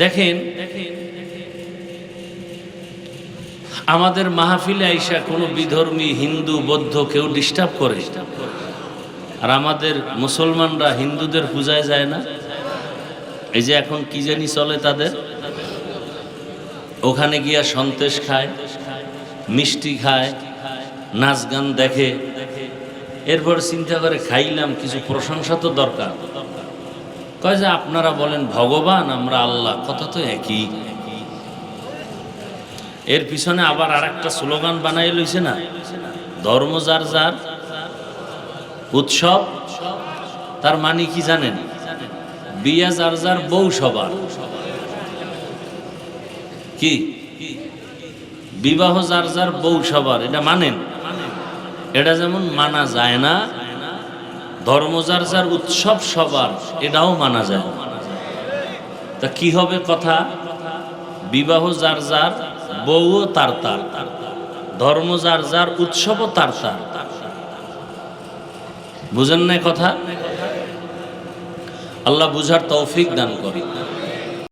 দেখেন আমাদের মাহফিলে আইসা কোনো বিধর্মী হিন্দু বৌদ্ধ কেউ ডিস্টার্ব করে, আর আমাদের মুসলমানরা হিন্দুদের পূজায় যায় না। এই যে এখন কি জানি চলে তাদের, ওখানে গিয়া সন্দেশ খায়, মিষ্টি খায়, নাচ গান দেখে, এরপর চিন্তা করে খাইলাম কিছু প্রশংসা তো দরকার। কয় যে আপনারা বলেন ভগবান, আমরা আল্লাহ, কথা তো একই। এর পিছনে আবার আরেকটা স্লোগান বানাই লইছে না, ধর্ম যার যার উৎসব। তার মানে কি জানেন? বিয়া যার যার বউ সবার। কি বিবাহ যার যার বউ সবার, এটা মানেন? এটা যেমন মানা যায় না, ধর্ম যার যার উৎসব সবার, এটাও মানা যায়। তা কি হবে কথা? বিবাহ যার যার, বউও তার তার, ধর্ম যার যার, উৎসবও তার তার। বুঝেন না কথা? আল্লাহ বুঝার তৌফিক দান করে।